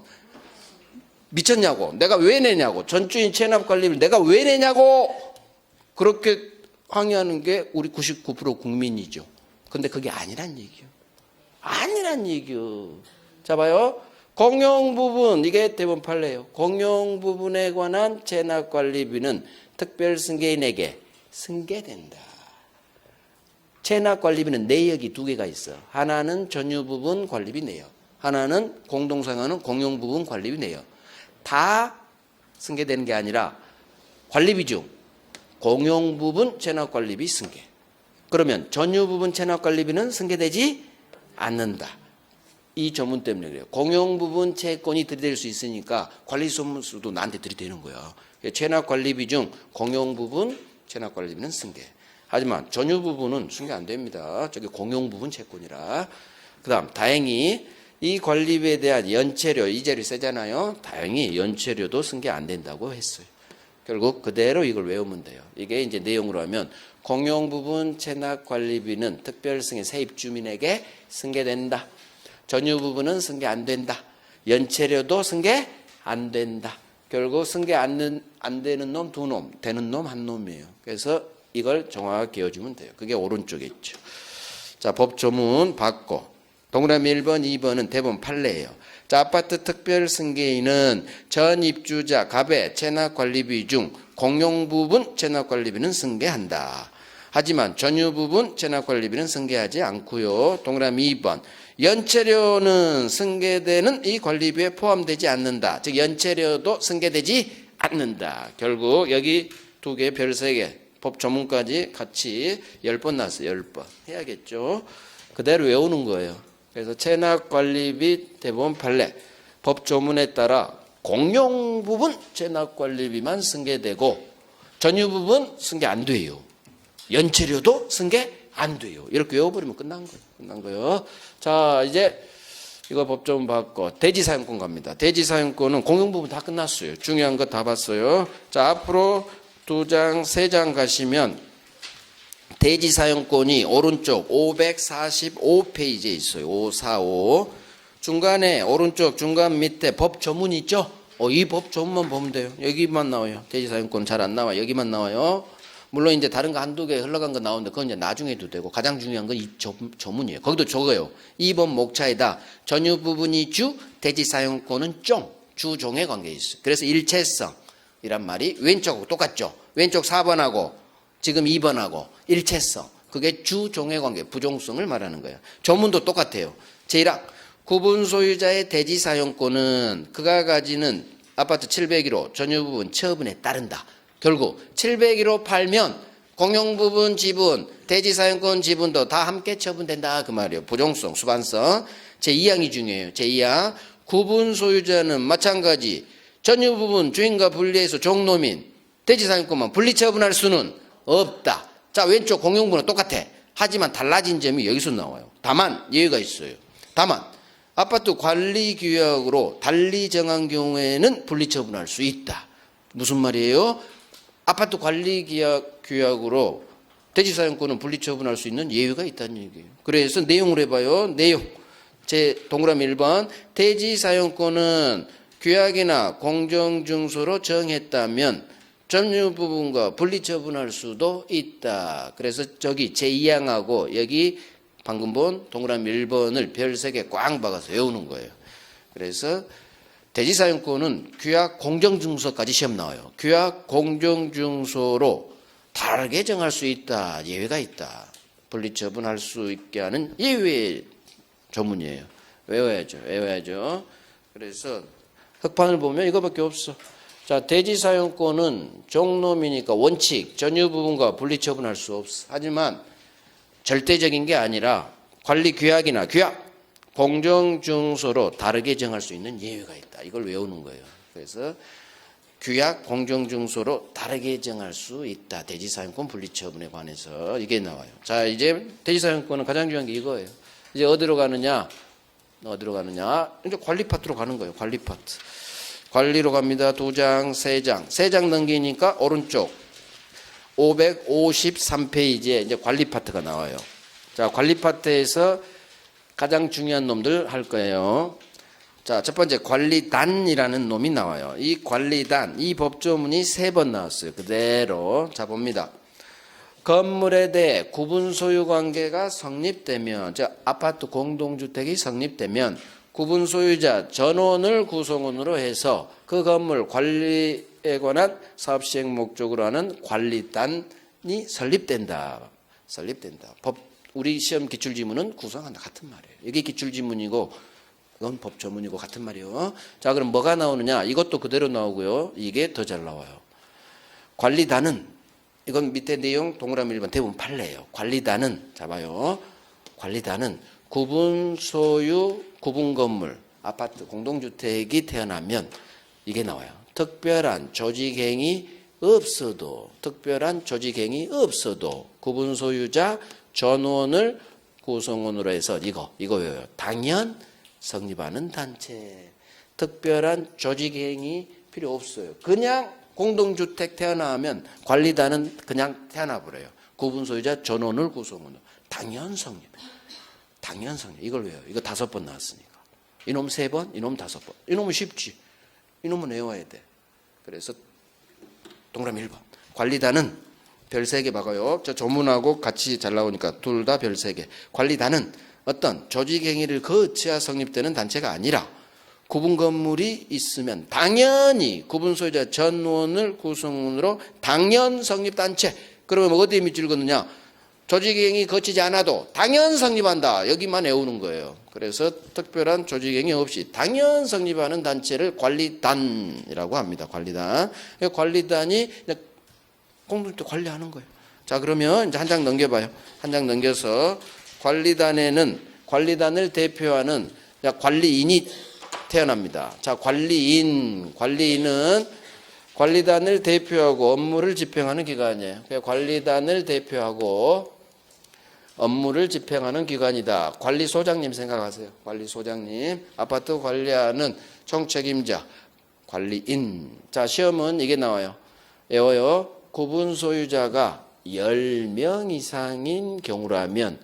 미쳤냐고. 내가 왜 내냐고. 전 주인 체납관리비를 내가 왜 내냐고. 그렇게 항의하는 게 우리 99% 국민이죠. 근데 그게 아니란 얘기요. 아니란 얘기요. 자 봐요. 공용부분, 이게 대법원 판례예요. 공용부분에 관한 체납관리비는 특별승계인에게 승계된다. 체납관리비는 내역이 두 개가 있어. 하나는 전유부분 관리비 내역, 하나는 공동사용하는 공용부분 관리비 내역. 다 승계되는 게 아니라 관리비 중 공용부분 체납관리비 승계. 그러면 전유부분 체납관리비는 승계되지 않는다. 이 전문 때문에 그래요. 공용부분 채권이 들이댈 수 있으니까 관리소문수도 나한테 들이대는 거야. 체납관리비 중 공용부분 체납관리비는 승계. 하지만 전유부분은 승계 안 됩니다. 저게 공용부분 채권이라. 그 다음 다행히 이 관리비에 대한 연체료, 이자료 세잖아요. 다행히 연체료도 승계 안 된다고 했어요. 결국 그대로 이걸 외우면 돼요. 이게 이제 내용으로 하면 공용부분 체납관리비는 특별승계 세입주민에게 승계된다. 전유부분은 승계 안 된다. 연체료도 승계 안 된다. 결국 승계 안 되는 놈 두 놈, 되는 놈 한 놈이에요. 그래서 이걸 정확하게 그어주면 돼요. 그게 오른쪽에 있죠. 자, 법조문 받고 동그라미 1번, 2번은 대법원 판례예요. 자, 아파트 특별승계인은 전 입주자 갑의 체납관리비 중 공용부분 체납관리비는 승계한다. 하지만 전유부분 체납관리비는 승계하지 않고요. 동그라미 2번. 연체료는 승계되는 이 관리비에 포함되지 않는다. 즉 연체료도 승계되지 않는다. 결국 여기 두 개, 별 세 개, 법 조문까지 같이 10번 나왔어요. 10번. 해야겠죠. 그대로 외우는 거예요. 그래서 체납관리비 대법원 판례. 법 조문에 따라 공용부분 체납관리비만 승계되고 전유부분 승계 안 돼요. 연체료도 승계 안 돼요. 이렇게 외워버리면 끝난 거예요. 자, 이제 이거 법조문 받고 대지사용권 갑니다. 대지사용권은 공용부분 다 끝났어요. 중요한 거 다 봤어요. 자, 앞으로 2장, 3장 가시면 대지사용권이 오른쪽 545페이지에 있어요. 545. 중간에 오른쪽 중간 밑에 법조문이 있죠. 이 법조문만 보면 돼요. 여기만 나와요. 대지사용권 잘 안 나와. 여기만 나와요. 물론 이제 다른 거 한두 개 흘러간 거 나오는데 그건 이제 나중에 해도 되고 가장 중요한 건 이 조문이에요. 거기도 적어요. 2번 목차에다 전유 부분이 주, 대지 사용권은 종, 주종의 관계에 있어요. 그래서 일체성이란 말이 왼쪽하고 똑같죠. 왼쪽 4번하고 지금 2번하고 일체성. 그게 주종의 관계, 부종성을 말하는 거예요. 조문도 똑같아요. 제1항 구분 소유자의 대지 사용권은 그가 가지는 아파트 701호 전유 부분 처분에 따른다. 결국 701호 팔면 공용부분 지분, 대지사용권 지분도 다 함께 처분된다 그 말이에요. 부종성, 수반성. 제2항이 중요해요. 제2항 구분 소유자는 마찬가지 전유부분 주인과 분리해서 종노민, 대지사용권만 분리처분할 수는 없다. 자, 왼쪽 공용부는 똑같아. 하지만 달라진 점이 여기서 나와요. 다만 예외가 있어요. 다만 아파트 관리규약으로 달리 정한 경우에는 분리처분할 수 있다. 무슨 말이에요? 아파트 관리규약으로 대지사용권은 분리처분할 수 있는 예외가 있다는 얘기예요. 그래서 내용을 해봐요. 내용. 제 동그라미 1번. 대지사용권은 규약이나 공정증서로 정했다면 점유 부분과 분리처분할 수도 있다. 그래서 저기 제2항하고 여기 방금 본 동그라미 1번을 별 3개 꽉 박아서 외우는 거예요. 그래서 대지사용권은 규약 공정증서까지 시험 나와요. 규약 공정증서로 다르게 정할 수 있다. 예외가 있다. 분리처분할 수 있게 하는 예외의 조문이에요. 외워야죠. 그래서 흑판을 보면 이거밖에 없어. 자, 대지사용권은 종놈이니까 원칙, 전유 부분과 분리처분할 수 없어. 하지만 절대적인 게 아니라 관리규약이나 규약, 공정증서로 다르게 정할 수 있는 예외가 있다. 이걸 외우는 거예요. 그래서 규약, 공정증서로 다르게 정할 수 있다. 대지사용권 분리처분에 관해서 이게 나와요. 자, 이제 대지사용권은 가장 중요한 게 이거예요. 이제 어디로 가느냐? 이제 관리 파트로 가는 거예요. 관리 파트. 관리로 갑니다. 2장, 3장. 3장 넘기니까 오른쪽 553페이지에 이제 관리 파트가 나와요. 자, 관리 파트에서 가장 중요한 놈들 할 거예요. 자, 첫 번째 관리단이라는 놈이 나와요. 이 관리단, 이 법조문이 3번 나왔어요. 그대로. 자, 봅니다. 건물에 대해 구분 소유 관계가 성립되면, 즉 아파트 공동주택이 성립되면 구분 소유자 전원을 구성원으로 해서 그 건물 관리에 관한 사업 시행 목적으로 하는 관리단이 설립된다. 우리 시험 기출지문은 구성한다. 같은 말이에요. 이게 기출지문이고 이건 법조문이고 같은 말이에요. 자, 그럼 뭐가 나오느냐? 이것도 그대로 나오고요. 이게 더 잘 나와요. 관리단은, 이건 밑에 내용 동그라미 1번 대부분 판례예요. 관리단은, 잡아요. 관리단은 구분 소유, 구분 건물, 아파트, 공동주택이 태어나면 이게 나와요. 특별한 조직행위 없어도 구분 소유자 전원을 구성원으로 해서 이거 외워요. 당연 성립하는 단체. 특별한 조직행위 필요 없어요. 그냥 공동주택 태어나면 관리단은 그냥 태어나버려요. 구분 소유자 전원을 구성원으로. 당연 성립. 이걸 외워요. 이거 5번 나왔으니까. 이놈 3번, 이놈 5번. 이놈은 쉽지. 이놈은 외워야 돼. 그래서 동그라미 1번. 관리단은 별 3개 박아요. 저 조문하고 같이 잘 나오니까 둘 다 별 3개. 관리단은 어떤 조직행위를 거쳐야 성립되는 단체가 아니라 구분 건물이 있으면 당연히 구분 소유자 전원을 구성원으로 당연 성립단체. 그러면 어디에 밑줄 긋느냐? 조직행위 거치지 않아도 당연 성립한다. 여기만 외우는 거예요. 그래서 특별한 조직행위 없이 당연 성립하는 단체를 관리단이라고 합니다. 관리단이 공동주택 관리하는 거예요. 자, 그러면 이제 한 장 넘겨봐요. 한 장 넘겨서 관리단을 대표하는 관리인이 태어납니다. 자, 관리인은 관리단을 대표하고 업무를 집행하는 기관이에요. 관리단을 대표하고 업무를 집행하는 기관이다. 관리소장님 생각하세요. 관리소장님. 아파트 관리하는 총책임자. 관리인. 자, 시험은 이게 나와요. 외워요. 구분 소유자가 10명 이상인 경우라면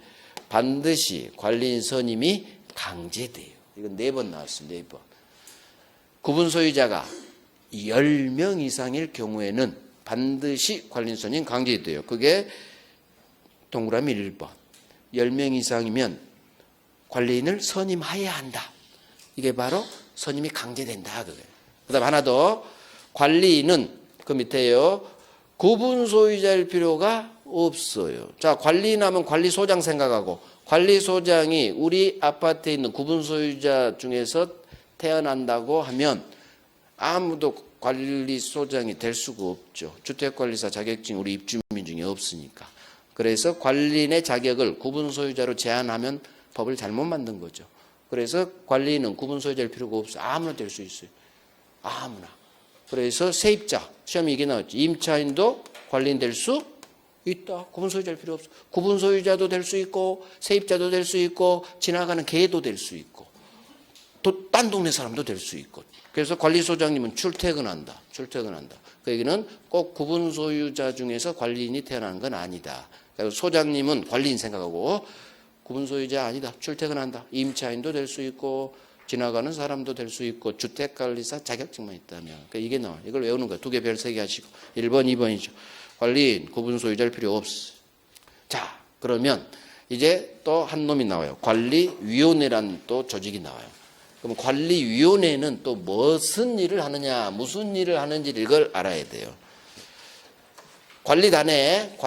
반드시 관리인 선임이 강제돼요. 이건 4번 나왔어요. 4번. 구분 소유자가 10명 이상일 경우에는 반드시 관리인 선임 강제돼요. 그게 동그라미 1번. 10명 이상이면 관리인을 선임해야 한다. 이게 바로 선임이 강제된다. 그거예요. 그 다음 하나 더. 관리인은 그 밑에요. 구분 소유자일 필요가 없어요. 자, 관리인 하면 관리소장 생각하고 관리소장이 우리 아파트에 있는 구분 소유자 중에서 태어난다고 하면 아무도 관리소장이 될 수가 없죠. 주택관리사 자격증이 우리 입주민 중에 없으니까. 그래서 관리인의 자격을 구분 소유자로 제한하면 법을 잘못 만든 거죠. 그래서 관리인은 구분 소유자일 필요가 없어요. 아무나 될 수 있어요. 아무나. 그래서 세입자, 시험에 이게 나왔죠. 임차인도 관리인 될 수 있다. 구분 소유자일 필요 없어. 구분 소유자도 될 수 있고 세입자도 될 수 있고 지나가는 개도 될 수 있고 또 딴 동네 사람도 될 수 있고. 그래서 관리소장님은 출퇴근한다. 그 얘기는 꼭 구분 소유자 중에서 관리인이 태어나는 건 아니다. 그래서 소장님은 관리인 생각하고 구분 소유자 아니다. 출퇴근한다. 임차인도 될 수 있고 지나가는 사람도 될 수 있고 주택관리사 자격증만 있다면. 그러니까 이게 나와요. 이걸 외우는 거예요. 2개 별 3개 하시고. 1번, 2번이죠. 관리인, 구분 소유자일 필요 없어. 자, 그러면 이제 또 한 놈이 나와요. 관리위원회라는 또 조직이 나와요. 그럼 관리위원회는 또 무슨 일을 하느냐, 무슨 일을 하는지 이걸 알아야 돼요. 관리단에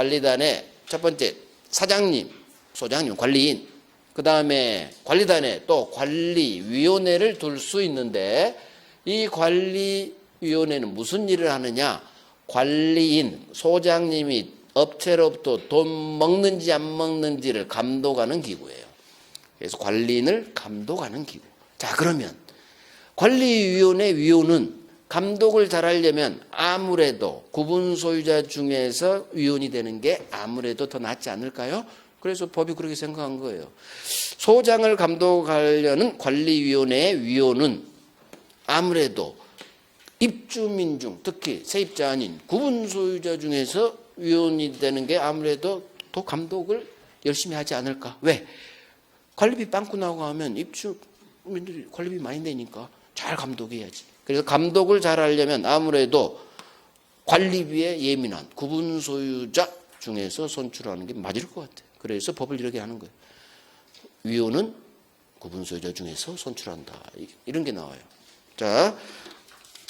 첫 번째 사장님, 소장님, 관리인. 그 다음에 관리단에 또 관리위원회를 둘 수 있는데 이 관리위원회는 무슨 일을 하느냐? 관리인, 소장님이 업체로부터 돈 먹는지 안 먹는지를 감독하는 기구예요. 그래서 관리인을 감독하는 기구. 자, 그러면 관리위원회 위원은 감독을 잘하려면 아무래도 구분 소유자 중에서 위원이 되는 게 아무래도 더 낫지 않을까요? 그래서 법이 그렇게 생각한 거예요. 소장을 감독하려는 관리위원회의 위원은 아무래도 입주민 중 특히 세입자 아닌 구분 소유자 중에서 위원이 되는 게 아무래도 도 감독을 열심히 하지 않을까. 왜? 관리비 빵꾸 나고 하면 입주민들이 관리비 많이 내니까 잘 감독해야지. 그래서 감독을 잘 하려면 아무래도 관리비에 예민한 구분 소유자 중에서 선출하는 게 맞을 것 같아요. 그래서 법을 이렇게 하는 거예요. 위원은 구분 소유자 중에서 선출한다. 이런 게 나와요. 자,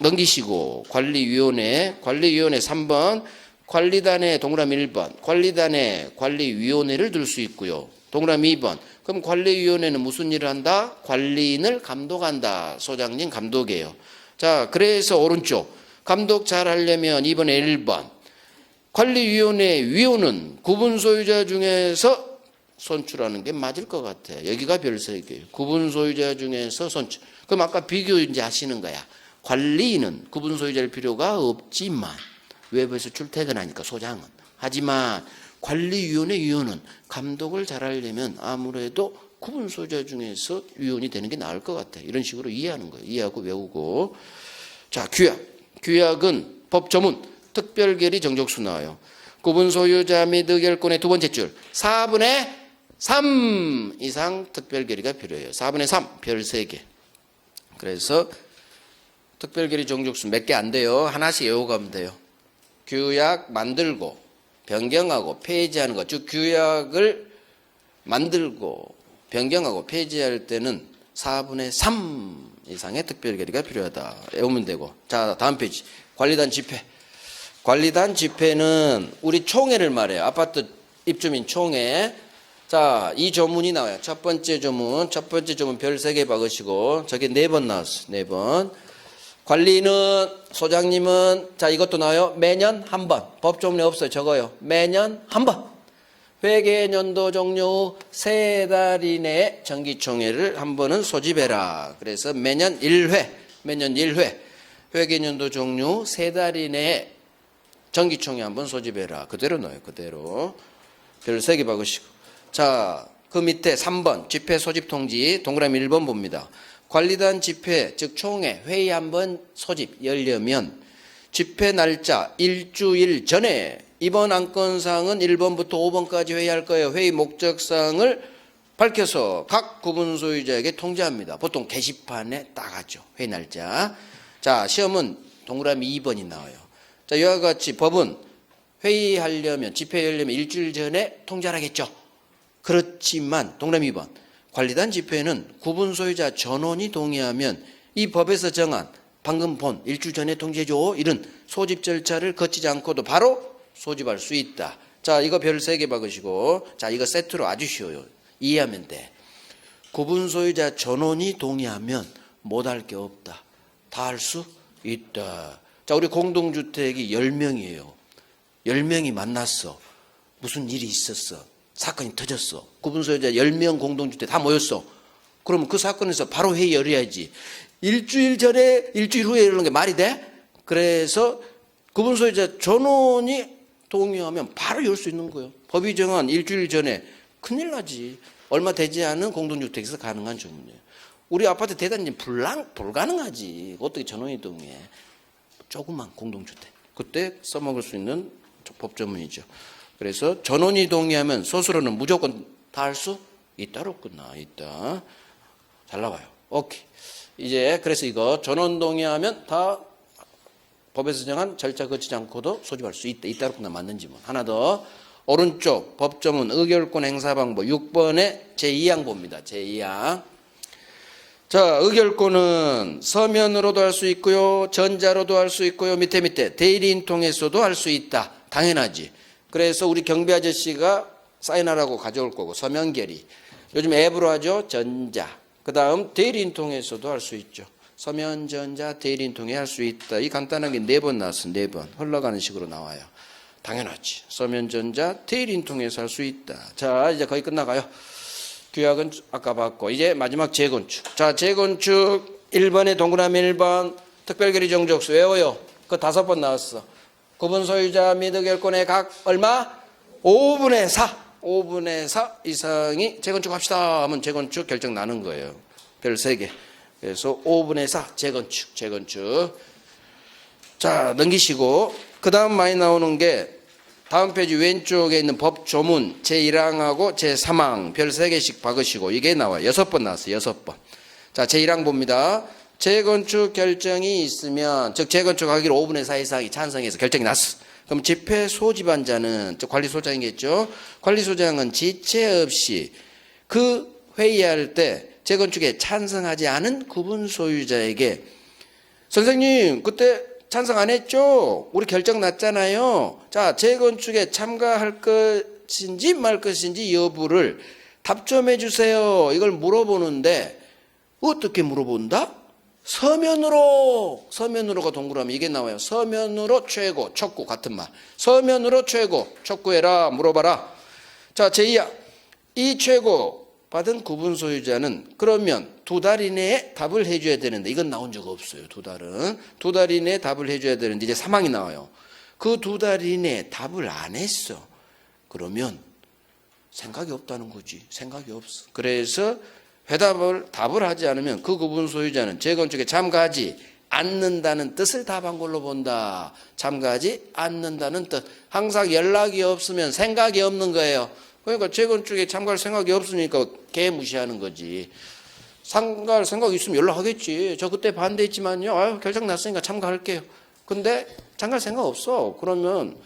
넘기시고 관리위원회 3번 관리단의 동그라미 1번 관리단에 관리위원회를 둘 수 있고요. 동그라미 2번 그럼 관리위원회는 무슨 일을 한다? 관리인을 감독한다. 소장님 감독이에요. 자, 그래서 오른쪽 감독 잘 하려면 2번에 1번 관리위원회 위원은 구분 소유자 중에서 선출하는 게 맞을 것 같아요. 여기가 별 3개예요. 구분 소유자 중에서 선출. 그럼 아까 비교 이제 하시는 거야. 관리인은 구분 소유자일 필요가 없지만 외부에서 출퇴근하니까 소장은. 하지만 관리위원회 위원은 감독을 잘하려면 아무래도 구분 소유자 중에서 위원이 되는 게 나을 것 같아요. 이런 식으로 이해하는 거예요. 이해하고 외우고. 자, 규약. 규약은 법조문 특별결의 정족수 나와요. 구분 소유자 및 의결권의 두 번째 줄 4분의 3 이상 특별결의가 필요해요. 4분의 3 별 3개. 그래서 특별결의 정족수 몇 개 안 돼요. 하나씩 외워가면 돼요. 규약 만들고 변경하고 폐지하는 것. 즉 규약을 만들고 변경하고 폐지할 때는 4분의 3 이상의 특별결의가 필요하다. 외우면 되고. 자, 다음 페이지. 관리단 집회. 관리단 집회는 우리 총회를 말해요. 아파트 입주민 총회. 자, 이 조문이 나와요. 첫 번째 조문 별 3개 박으시고 저게 4번 나왔어요. 4번. 관리는 소장님은 자 이것도 나와요. 매년 한 번. 법조문에 없어요. 적어요. 매년 한 번. 회계연도 종료 후 3달 이내에 정기총회를 한 번은 소집해라. 그래서 매년 1회. 회계연도 종료 후 3달 이내에 정기총회 한 번 소집해라. 그대로 넣어요. 그대로. 별 3개 박으시고. 자, 그 밑에 3번 집회 소집 통지 동그라미 1번 봅니다. 관리단 집회 즉 총회 회의 한 번 소집 열려면 집회 날짜 일주일 전에 이번 안건사항은 1번부터 5번까지 회의할 거예요. 회의 목적사항을 밝혀서 각 구분 소유자에게 통지합니다. 보통 게시판에 따가죠. 회의 날짜. 자, 시험은 동그라미 2번이 나와요. 자, 이와 같이 법은 회의하려면 집회 열려면 일주일 전에 통지하겠죠. 그렇지만 동그라미 2번 관리단 집회는 구분 소유자 전원이 동의하면 이 법에서 정한 방금 본 일주일 전에 통지해줘 이런 소집 절차를 거치지 않고도 바로 소집할 수 있다. 자, 이거 별 3개 박으시고 자, 이거 세트로 아주 쉬워요. 이해하면 돼. 구분 소유자 전원이 동의하면 못할 게 없다. 다 할 수 있다. 자, 우리 공동주택이 10명이에요. 10명이 만났어. 무슨 일이 있었어. 사건이 터졌어. 구분 소유자 10명 공동주택 다 모였어. 그러면 그 사건에서 바로 회의 열어야지. 일주일 전에 일주일 후에 이러는 게 말이 돼? 그래서 구분 소유자 전원이 동의하면 바로 열 수 있는 거예요. 법이 정한 일주일 전에 큰일 나지. 얼마 되지 않은 공동주택에서 가능한 조문이에요. 우리 아파트 대단지 불가능하지. 어떻게 전원이 동의해. 조그만 공동주택. 그때 써먹을 수 있는 법조문이죠. 그래서 전원이 동의하면 소수로는 무조건 다 할 수 있다 없구나. 있다. 잘 나와요. 오케이. 이제 그래서 이거 전원 동의하면 다 법에서 정한 절차 거치지 않고도 소집할 수 있다. 있다 없구나. 맞는 지문. 하나 더. 오른쪽 법조문 의결권 행사 방법 6번의 제2항 봅니다. 제2항. 자, 의결권은 서면으로도 할 수 있고요. 전자로도 할 수 있고요. 밑에 대리인 통해서도 할 수 있다. 당연하지. 그래서 우리 경비 아저씨가 사인하라고 가져올 거고 서면 결의. 요즘 앱으로 하죠. 전자. 그 다음 대리인 통해서도 할 수 있죠. 서면, 전자, 대리인 통해 할 수 있다. 이 간단하게 4번 나왔어. 4번. 흘러가는 식으로 나와요. 당연하지. 서면, 전자, 대리인 통해서 할 수 있다. 자, 이제 거의 끝나가요. 규약은 아까 봤고 이제 마지막 재건축. 자, 재건축 1번에 동그라미 1번 특별결의 정족수 외워요. 그거 5번 나왔어. 구분 소유자 및 의결권의 각 얼마? 5분의 4. 5분의 4 이상이 재건축 합시다 하면 재건축 결정 나는 거예요. 별 3개. 그래서 5분의 4 재건축. 자, 넘기시고 그 다음 많이 나오는 게 다음 페이지 왼쪽에 있는 법 조문 제1항하고 제3항 별 3개씩 박으시고 이게 나와요. 6번 나왔어요. 6번. 자, 제1항 봅니다. 재건축 결정이 있으면 즉 재건축하기로 5분의 4 이상이 찬성해서 결정이 났어. 그럼 집회 소집안자는 즉 관리소장이겠죠. 관리소장은 지체 없이 그 회의할 때 재건축에 찬성하지 않은 구분 소유자에게 선생님 그때 찬성 안 했죠? 우리 결정 났잖아요. 자, 재건축에 참가할 것인지 말 것인지 여부를 답 좀 해주세요. 이걸 물어보는데 어떻게 물어본다? 서면으로가 동그라미 이게 나와요. 서면으로 최고, 촉구 같은 말. 서면으로 최고, 촉구해라, 물어봐라. 자, 제2항. 이 최고 받은 구분 소유자는 그러면 2달 이내에 답을 해줘야 되는데 이건 나온 적 없어요. 2달은. 2달 이내에 답을 해줘야 되는데 이제 3항이 나와요. 그 2달 이내에 답을 안 했어. 그러면 생각이 없다는 거지. 생각이 없어. 그래서 답을 하지 않으면 그 구분 소유자는 재건축에 참가하지 않는다는 뜻을 답한 걸로 본다. 참가하지 않는다는 뜻. 항상 연락이 없으면 생각이 없는 거예요. 그러니까 재건축에 참가할 생각이 없으니까 개 무시하는 거지. 참가할 생각이 있으면 연락하겠지. 저 그때 반대했지만요. 결정 났으니까 참가할게요. 근데 참가할 생각 없어. 그러면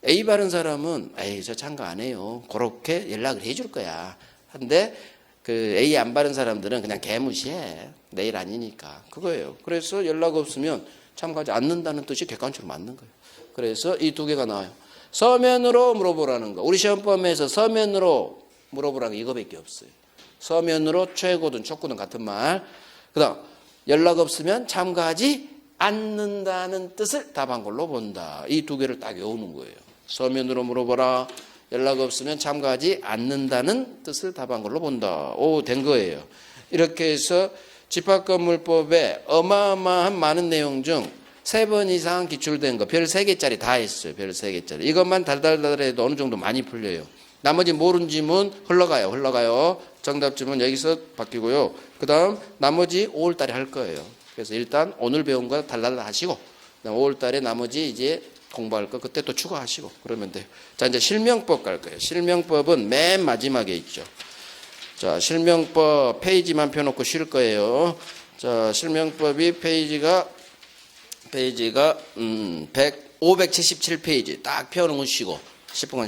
A 바른 사람은 저 참가 안 해요. 그렇게 연락을 해줄 거야. 근데 그 A 안 바른 사람들은 그냥 개 무시해. 내일 아니니까. 그거예요. 그래서 연락 없으면 참가하지 않는다는 뜻이 객관적으로 맞는 거예요. 그래서 이 2개가 나와요. 서면으로 물어보라는 거. 우리 시험범위에서 서면으로 물어보라는 게 이거밖에 없어요. 서면으로 최고든 촉구든 같은 말. 그 다음 연락 없으면 참가하지 않는다는 뜻을 답한 걸로 본다. 이 2개를 딱 외우는 거예요. 서면으로 물어보라. 연락 없으면 참가하지 않는다는 뜻을 답한 걸로 본다. 된 거예요. 이렇게 해서 집합건물법에 어마어마한 많은 내용 중 3번 이상 기출된 거 별 3개짜리 다 했어요. 별 3개짜리. 이것만 달달달해도 어느 정도 많이 풀려요. 나머지 모르는 지문 흘러가요. 정답 지문 여기서 바뀌고요. 그 다음 나머지 5월달에 할 거예요. 그래서 일단 오늘 배운 거 달달 하시고 5월달에 나머지 이제 공부할 거 그때 또 추가하시고 그러면 돼요. 자, 이제 실명법 갈 거예요. 실명법은 맨 마지막에 있죠. 자, 실명법 페이지만 펴놓고 쉴 거예요. 자, 실명법이 페이지가 577페이지 딱 펴놓으시고 10분